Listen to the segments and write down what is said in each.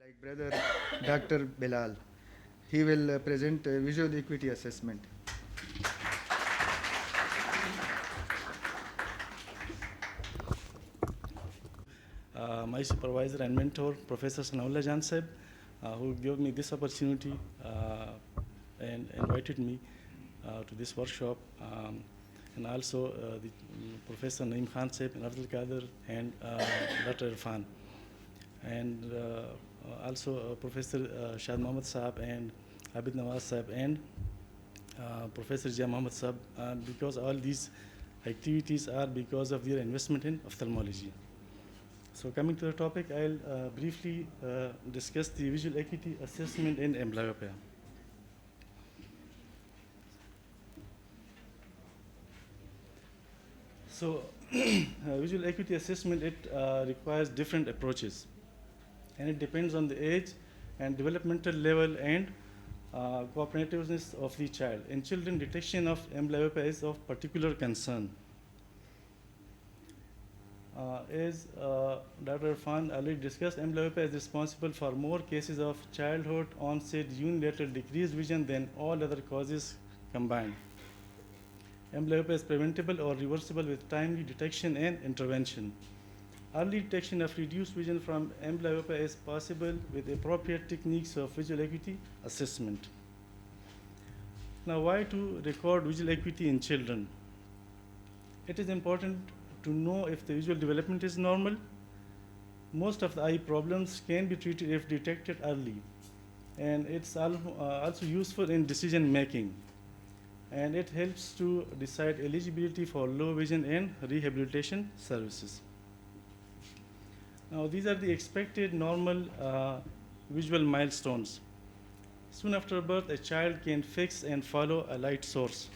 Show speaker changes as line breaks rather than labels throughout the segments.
like brother Dr. Bilal. He will present a visual equity assessment.
My supervisor and mentor, Professor Sanaullah Jan Sahib, who gave me this opportunity and invited me to this workshop, and also Professor Naeem Khan Sahib and Abdul Qadir and Dr. Irfan, and also Professor Shad Mohammed Sahib and Abid Nawaz Sahib and Professor Jia Mohammed Sahib, because all these activities are because of their investment in ophthalmology. So coming to the topic, I'll briefly discuss the visual acuity assessment in amblyopia. So visual acuity assessment, it requires different approaches, and it depends on the age and developmental level and cooperativeness of the child. In children, detection of amblyopia is of particular concern. As Dr. Irfan already discussed, amblyopia is responsible for more cases of childhood onset unilateral decreased vision than all other causes combined. Amblyopia is preventable or reversible with timely detection and intervention. Early detection of reduced vision from amblyopia is possible with appropriate techniques of visual acuity assessment. Now, why to record visual acuity in children? It is important to know if the visual development is normal. Most of the eye problems can be treated if detected early, and it's also useful in decision making, and it helps to decide eligibility for low vision and rehabilitation services. Now, these are the expected normal visual milestones. Soon after birth, a child can fix and follow a light source.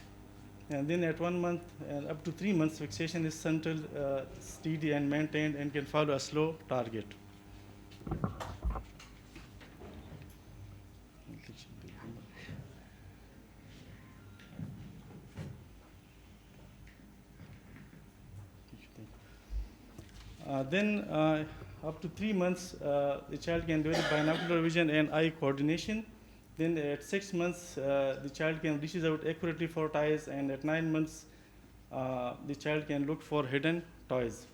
And then at 1 month and up to 3 months, fixation is central, steady and maintained, and can follow a slow target. Then up to 3 months, the child can develop binocular vision and eye coordination. Then at 6 months, the child can reach out accurately for toys, and at 9 months, the child can look for hidden toys.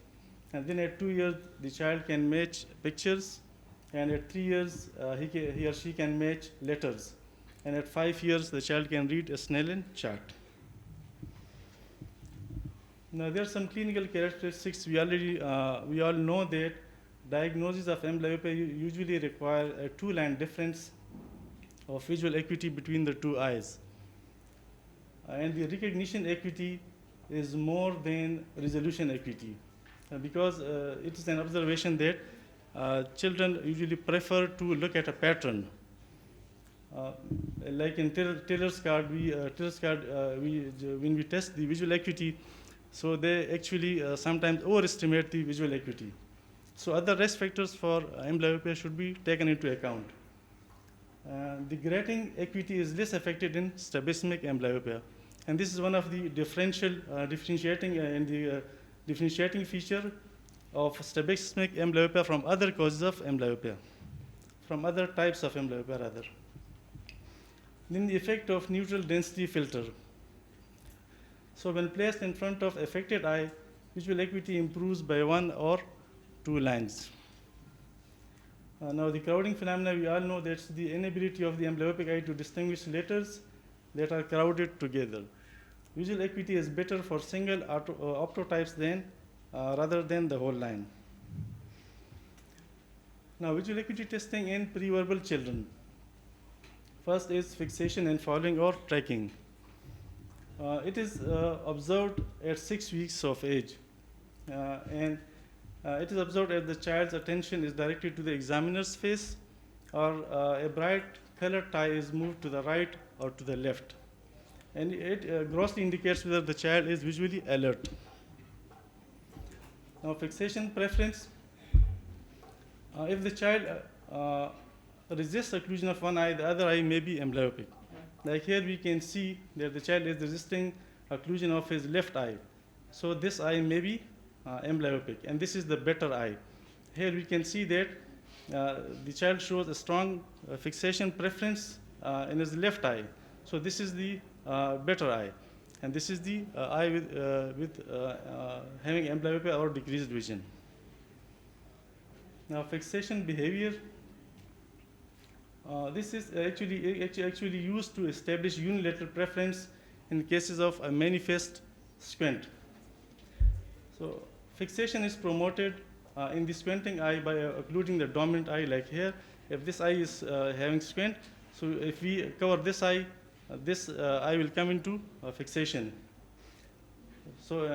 And then at 2 years, the child can match pictures, and at 3 years, he or she can match letters. And at 5 years, the child can read a Snellen chart. Now, there are some clinical characteristics. We all know that diagnosis of amblyopia usually require a two-line difference of visual acuity between the two eyes. And the recognition acuity is more than resolution acuity, because it is an observation that children usually prefer to look at a pattern. Like in Taylor's card, when we test the visual acuity, so they actually sometimes overestimate the visual acuity. So other risk factors for amblyopia should be taken into account. The grating acuity is less affected in strabismic amblyopia, and this is one of the differentiating feature of strabismic amblyopia from other causes of amblyopia, from other types of amblyopia rather. Then the effect of neutral density filter. So when placed in front of affected eye, visual acuity improves by 1 or 2 lines. Now, the crowding phenomena, we all know that's the inability of the amblyopic eye to distinguish letters that are crowded together. Visual acuity is better for single optotypes rather than the whole line. Now, visual acuity testing in pre-verbal children. First is fixation and following or tracking. It is observed at 6 weeks of age, and it is observed as the child's attention is directed to the examiner's face, or a bright colored tie is moved to the right or to the left. And it grossly indicates whether the child is visually alert. Now, fixation preference. If the child resists occlusion of one eye, the other eye may be amblyopic. Like here we can see that the child is resisting occlusion of his left eye. So this eye may be amblyopic, and this is the better eye. Here we can see that the child shows a strong fixation preference in his left eye. So this is the better eye. And this is the eye with having amblyopia or decreased vision. Now fixation behavior. This is actually used to establish unilateral preference in cases of a manifest squint. So fixation is promoted in the squinting eye by occluding the dominant eye, like here. If this eye is having squint, so if we cover this eye will come into fixation. So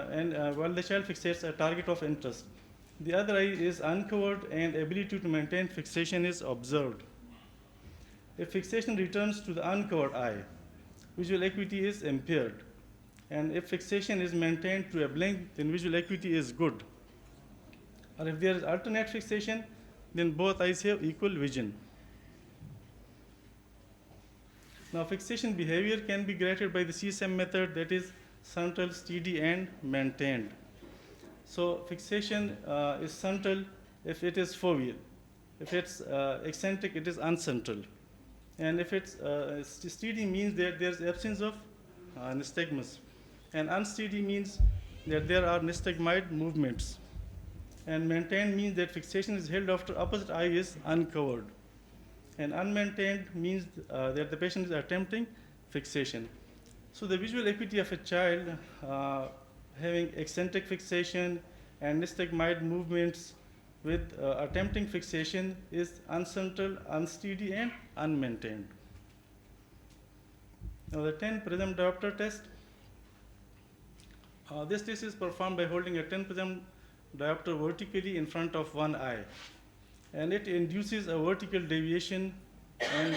while the child fixates a target of interest, the other eye is uncovered and ability to maintain fixation is observed. If fixation returns to the uncovered eye, visual acuity is impaired. And if fixation is maintained to a blink, then visual acuity is good. Or if there is alternate fixation, then both eyes have equal vision. Now fixation behavior can be graded by the CSM method, that is central, steady, and maintained. So fixation is central if it is foveal. If it's eccentric, it is uncentral. And if it's steady, means that there's absence of nystagmus. And unsteady means that there are nystagmide movements. And maintained means that fixation is held after opposite eye is uncovered. And unmaintained means that the patient is attempting fixation. So the visual acuity of a child having eccentric fixation and nystagmide movements with attempting fixation is uncentral, unsteady, and unmaintained. Now the 10 prism diopter test. This test is performed by holding a 10 prism diopter vertically in front of one eye. And it induces a vertical deviation and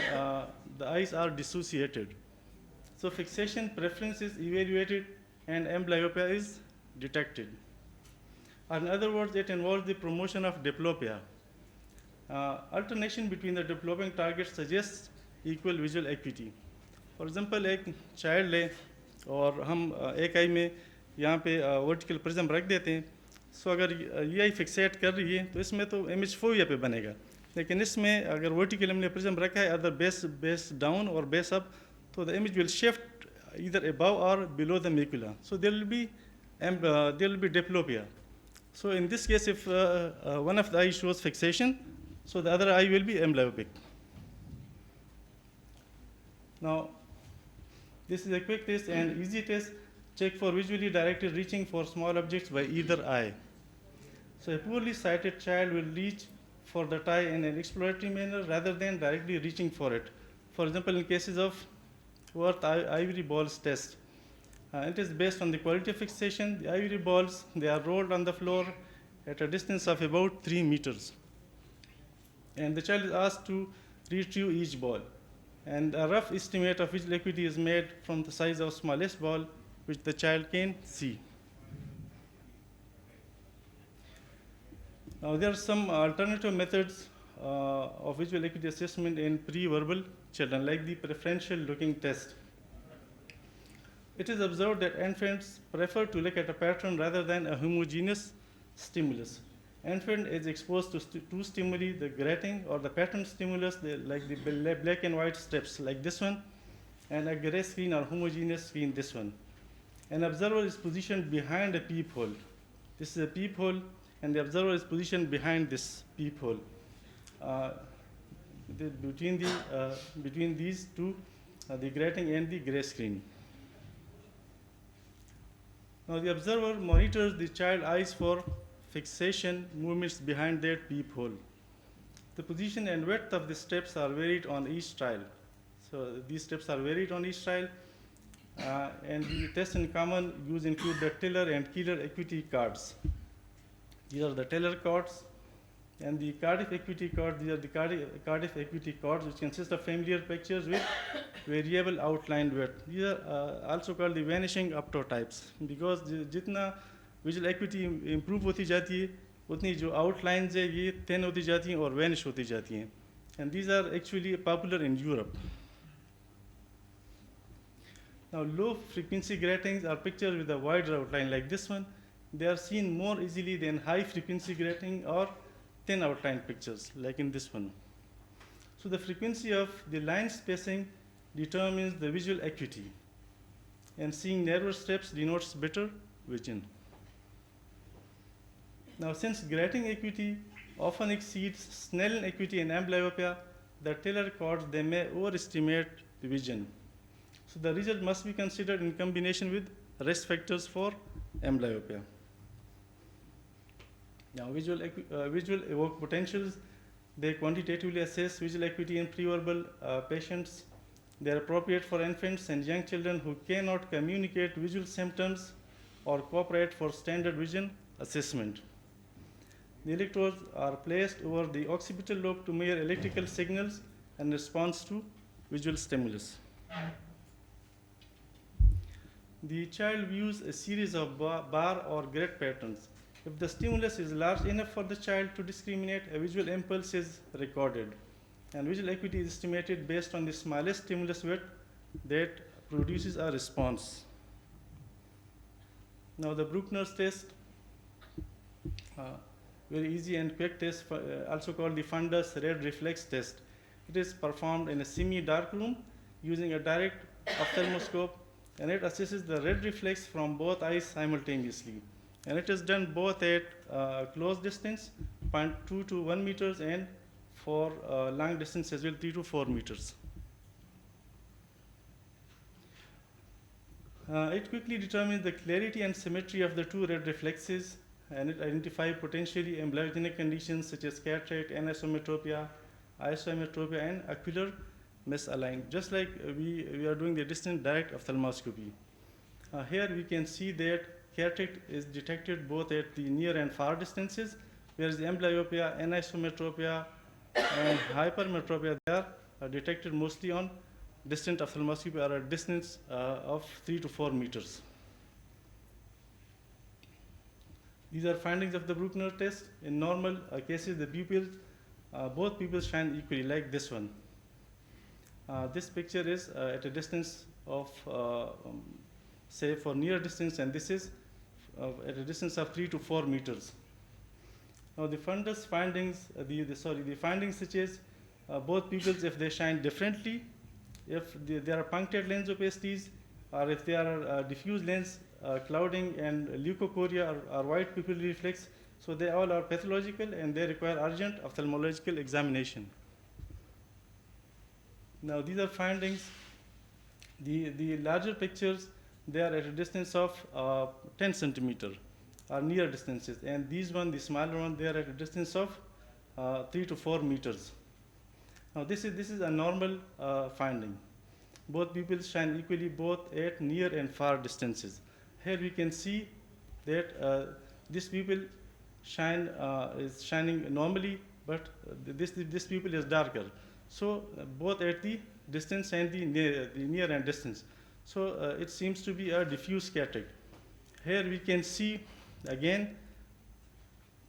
the eyes are dissociated. So fixation preference is evaluated and amblyopia is detected. In other words, it involves the promotion of diplopia. Alternation between the developing targets suggests equal visual acuity. For example, एक child ले और हम एक आई में यहाँ पे vertical prism रख देते हैं, सो अगर ये आई फिक्सेट कर रही है तो इसमें तो इमेज फोविया पे बनेगा, लेकिन इसमें अगर वर्टिकल हमने प्रिज्म रखा है अदर बेस डाउन और बेस अप, तो the image will shift either above or below the macula. So there will be diplopia. So in this case, if one of the eyes shows fixation, so the other eye will be amblyopic. Now, this is a quick test and easy test. Check for visually directed reaching for small objects by either eye. So a poorly sighted child will reach for the tie in an exploratory manner rather than directly reaching for it. For example, in cases of Worth ivory balls test, it is based on the quality of fixation. The ivory balls, they are rolled on the floor at a distance of about 3 meters. And the child is asked to retrieve each ball. And a rough estimate of visual acuity is made from the size of smallest ball, which the child can see. Now, there are some alternative methods of visual acuity assessment in pre-verbal children, like the preferential looking test. It is observed that infants prefer to look at a pattern rather than a homogeneous stimulus. Infant is exposed to two stimuli, the grating or the pattern stimulus, like the black and white steps, like this one, and a gray screen or homogeneous screen, this one. An observer is positioned behind a peephole. This is a peephole, and the observer is positioned behind this peephole. Between these two, the grating and the gray screen. Now the observer monitors the child's eyes for fixation movements behind that peephole. The position and width of the steps are varied on each trial. So these steps are varied on each trial, and the tests in common use include the Teller and Keeler acuity cards. These are the Teller cards. And the Cardiff acuity cards, these are the Cardiff acuity cards, which consist of familiar pictures with variable outline width. These are also called the vanishing optotypes, because जितना visual acuity improve होती जाती है, उतनी जो outlines है ये thin होती जाती हैं और vanish होती जाती हैं. And these are actually popular in Europe. Now, low frequency gratings are pictures with a wider outline, like this one. They are seen more easily than high frequency grating or thin outline pictures, like in this one. So the frequency of the line spacing determines the visual acuity, and seeing narrower steps denotes better vision. Now, since grating acuity often exceeds Snellen acuity and amblyopia, the Taylor records they may overestimate the vision. So the result must be considered in combination with risk factors for amblyopia. Now, visual evoked potentials, they quantitatively assess visual acuity in preverbal patients. They are appropriate for infants and young children who cannot communicate visual symptoms or cooperate for standard vision assessment. The electrodes are placed over the occipital lobe to measure electrical signals and response to visual stimulus. The child views a series of bar or grid patterns. If the stimulus is large enough for the child to discriminate, a visual impulse is recorded. And visual acuity is estimated based on the smallest stimulus width that produces a response. Now the Bruckner's test, very easy and quick test, also called the fundus red reflex test. It is performed in a semi-dark room using a direct ophthalmoscope, and it assesses the red reflex from both eyes simultaneously. And it is done both at close distance, 0.2 to 1 meters, and for long distance as well, 3 to 4 meters. It quickly determines the clarity and symmetry of the two red reflexes, and it identifies potentially amblyogenic conditions such as cataract, anisometropia, isometropia, and ocular misalignment, just like we are doing the distant direct ophthalmoscopy. Here we can see that cataract is detected both at the near and far distances, whereas the amblyopia, anisometropia, and hypermetropia, they are detected mostly on distant ophthalmoscopy or a distance of 3 to 4 meters. These are findings of the Bruckner test. In normal cases, the pupils, both pupils shine equally, like this one. This picture is at a distance of, say, for near distance, and this is at a distance of 3 to 4 meters. Now, the fundus findings, the findings such as both pupils, if they shine differently, if there are punctate lens opacities, or if there are diffuse lens clouding and leukocoria or white pupil reflex, so they all are pathological and they require urgent ophthalmological examination. Now, these are findings. The larger pictures, they are at a distance of 10 centimeter or near distances, and these one, the smaller one, they are at a distance of 3 to 4 meters. Now, this is a normal finding. Both pupils shine equally both at near and far distances. Here we can see that this pupil is shining normally, but this pupil is darker. So both at the distance and the near and distance. So it seems to be a diffuse cataract. Here we can see again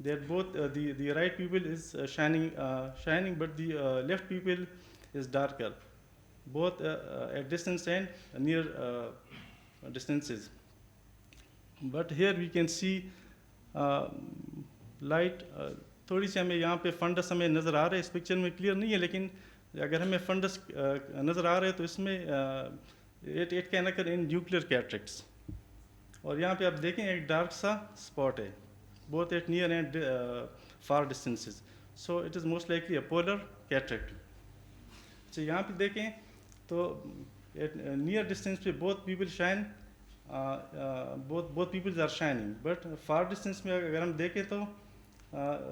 that both the right pupil is shining, but the left pupil is darker, both at distance and near distances. But here we can see light. थोड़ी सी हमें यहाँ पे funds हमें नज़र आ रहा है, इस picture में क्लियर नहीं है, लेकिन अगर हमें फंडस नज़र आ रहा है तो इसमें it can occur in nuclear cataracts. और यहाँ पे आप देखें एक डार्क सा स्पॉट है, both at near and far distances. So it is most likely a polar cataract. So यहाँ पे देखें तो at near distance पे both people shine, both peoples are shining, but far distance में अगर हम देखें तो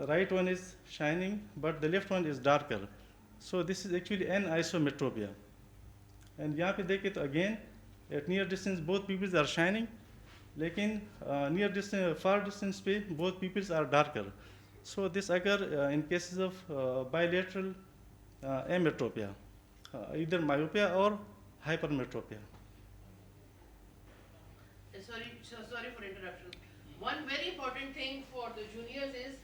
right one is shining, but the left one is darker. So this is actually anisometropia. And यहाँ पे देखें तो again at near distance both peoples are shining, लेकिन near distance, far distance पे both peoples are darker. So this occur in cases of bilateral ametropia, either myopia or hypermetropia.
Sorry for interruption. One very important thing for the juniors is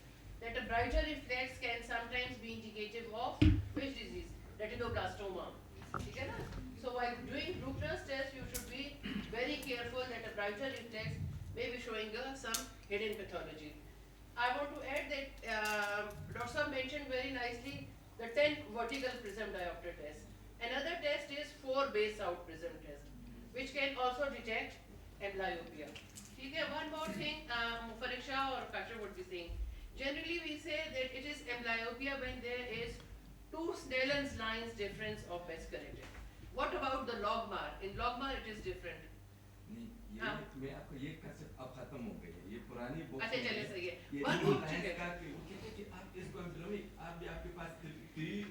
that a brighter reflex can sometimes be indicative of which disease? Retinoblastoma. Okay, na? So while doing Bruckner's test, you should be very careful that a brighter reflex may be showing some hidden pathology. I want to add that Dr. Saab mentioned very nicely the 10 vertical prism diopter test. Another test is 4 base out prism test, which can also detect amblyopia. Okay, one more thing, Fariksha or Kasha would be saying. Generally, we say that it is amblyopia when there is 2 Snellen's lines difference of best corrected. What about the logmar? In logmar, it is different.
नहीं ये
हाँ।
मैं आपको ये concept अब खत्म हो गई है ये पुरानी बुक
अच्छा, चलिए, सही है।
ये
One more
लाइंस
चीज़ है।
का कि वो कहते हैं कि आप इसको आप भी आपके पास 3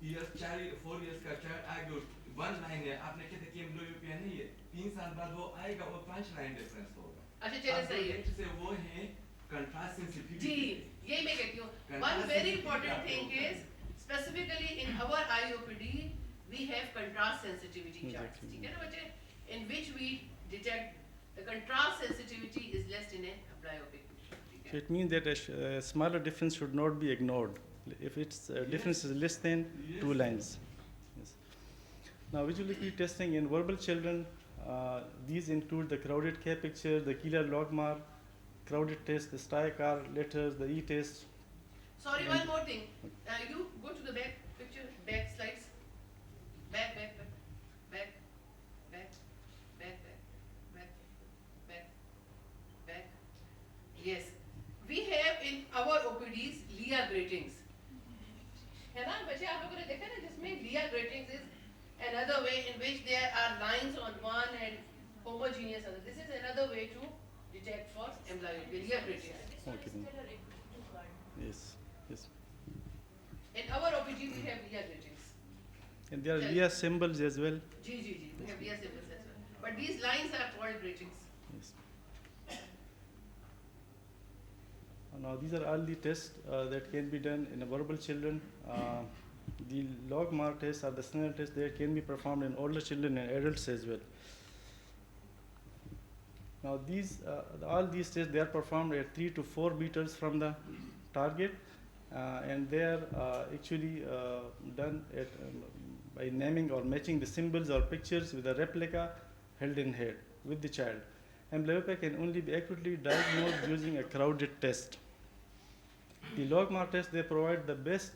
इयर्स 4 इयर्स का चाइल्ड आगे 1 लाइन है आपने कहते कि एम्ब्लियोपिया नहीं है 3 साल बाद वो आएगा वो 5 लाइन डिफरेंस होगा
अच्छा, चलिए,
अब
सही है।
जो से वो है कंट्रास्ट सेंसिटिविटी
जी, यही मैं कहती हूँ. One very important thing is specifically in our IOPD we have contrast sensitivity charts.
Exactly.
ठीक है ना बच्चे? In which we detect the contrast sensitivity is less in a amblyopia. ठीक
So
है?
it means that a smaller difference should not be ignored if its difference is less than 2 lines. Yes. Now, visual acuity testing in verbal children, these include the crowded K picture, the Keeler logmar, crowded test, the Steicar letters, the E-test.
Sorry, one more thing. You go to the back picture, back slides. Back, back, back, back, back, back, back, back, back, back. Yes. We have in our OPDs Leah gratings. है ना बच्चे आप लोगों ने देखा ना जिसमें Leah gratings is another way in which there are lines on one and homogeneous other. This is another way to detect for amblyopia. Leah gratings.
Okay. Then. Yes. Yes.
In our OPG we have Leah gratings.
And there are Leah symbols as well.
G. We have Leah symbols as well. But these lines are called gratings.
Yes. Now these are all the tests that can be done in verbal children. The logmar tests are the Snellen tests that can be performed in older children and adults as well. Now these all these tests they are performed at 3 to 4 meters from the target, and they are actually done at, by naming or matching the symbols or pictures with a replica held in hand with the child. Amblyopia can only be accurately diagnosed using a crowded test. The logmar test they provide the best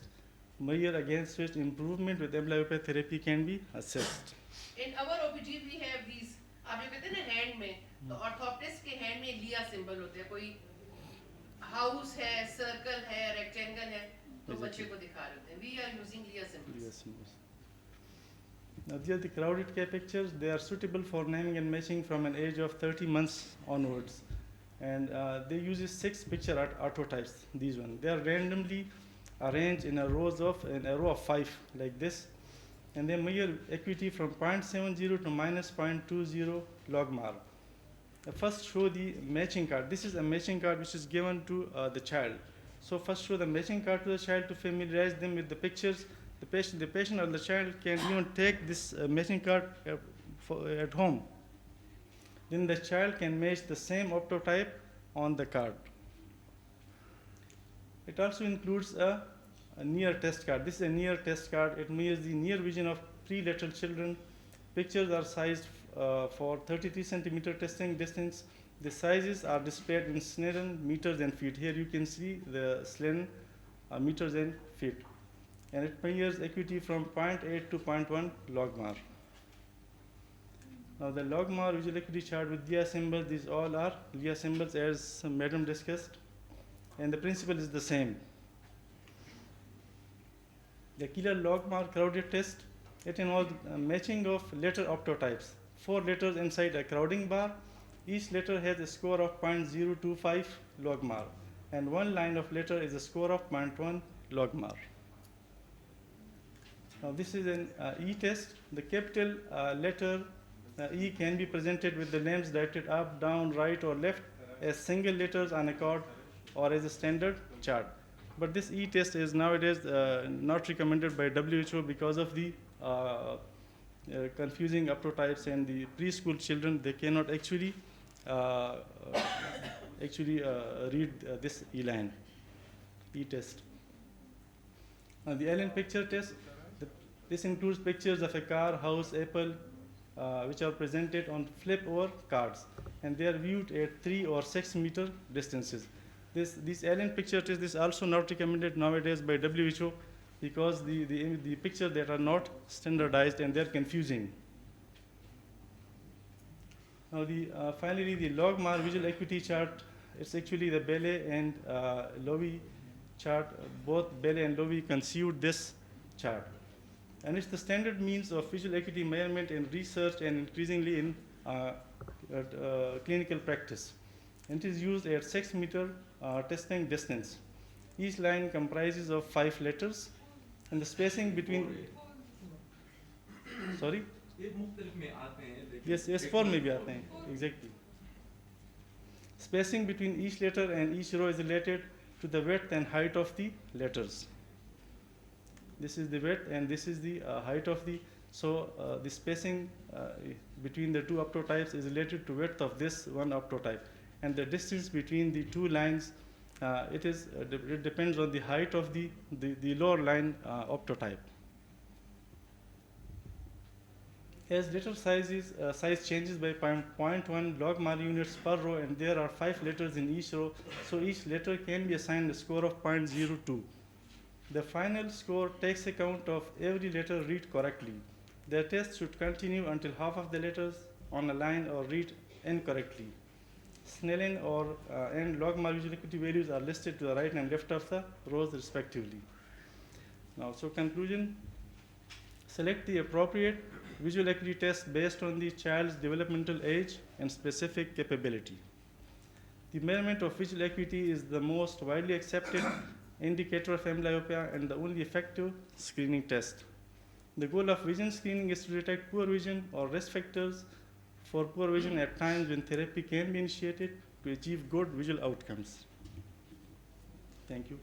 measure against which improvement with amblyopia therapy can be assessed.
In our OPG we have these. आप जो कहते हैं ना hand में तो ऑर्थोप्टिस्ट के hand में लिया सिंबल होते हैं कोई हाउस है सर्कल है रेक्टेंगल है तो बच्चे को दिखा रहे होते हैं वी आर यूजिंग लिया symbols
Yes, yes. Now these are the crowded K pictures. They are suitable for naming and matching from an age of 30 months onwards. And they use 6 picture archetypes, these ones. They are randomly arranged in a row of 5 like this. And they measure acuity from 0.70 to minus 0.20 logmar. First show the matching card. This is a matching card which is given to the child. So first show the matching card to the child to familiarize them with the pictures. The patient or the child can even take this matching card at home. Then the child can match the same optotype on the card. It also includes a near test card. This is a near test card. It measures the near vision of pre-lateral children. Pictures are sized for 33 centimeter testing distance. The sizes are displayed in Snellen meters and feet. Here you can see the Snellen meters and feet. And it measures acuity from 0.8 to 0.1 logmar. Now the logmar visual acuity chart with Leah symbols, these all are Leah symbols as Madam discussed, and the principle is the same. The Keeler logmar crowded test, it involves matching of letter optotypes. 4 letters inside a crowding bar. Each letter has a score of 0.025 logmar, and one line of letter is a score of 0.1 logmar. Now this is an E test. The capital letter E can be presented with the names directed up, down, right, or left as single letters on a card or as a standard chart. But this E test is nowadays not recommended by WHO because of the confusing optotypes, and the preschool children they cannot actually read this E line, E test. Now the Allen picture test. This includes pictures of a car, house, apple, which are presented on flip over cards, and they are viewed at 3 or 6 meter distances. This alien picture test is also not recommended nowadays by WHO because the pictures that are not standardized and they're confusing. Now finally the logMAR visual acuity chart, it's actually the Bilal and Lowy chart. Both Bilal and Lowy conceived this chart. And it's the standard means of visual acuity measurement in research and increasingly in clinical practice. And it is used at 6 meter testing distance. Each line comprises of 5 letters and the spacing between, sorry?
ये मुख्तलिफ में आते हैं लेकिन
Yes, 4 में भी आते हैं, exactly. Spacing between each letter and each row is related to the width and height of the letters. This is the width and this is the height of the, so the spacing between the two optotypes is related to width of this one optotype. And the distance between the two lines, it depends on the height of the lower line optotype. As letter size changes by 0.1 logMAR units per row, and there are 5 letters in each row, so each letter can be assigned a score of 0.02. The final score takes account of every letter read correctly. The test should continue until half of the letters on a line are read incorrectly. Snellen and logMAR visual acuity values are listed to the right and left of the rows respectively. Now, so conclusion, select the appropriate visual acuity test based on the child's developmental age and specific capability. The measurement of visual acuity is the most widely accepted indicator of amblyopia and the only effective screening test. The goal of vision screening is to detect poor vision or risk factors for poor vision at times when therapy can be initiated to achieve good visual outcomes. Thank you.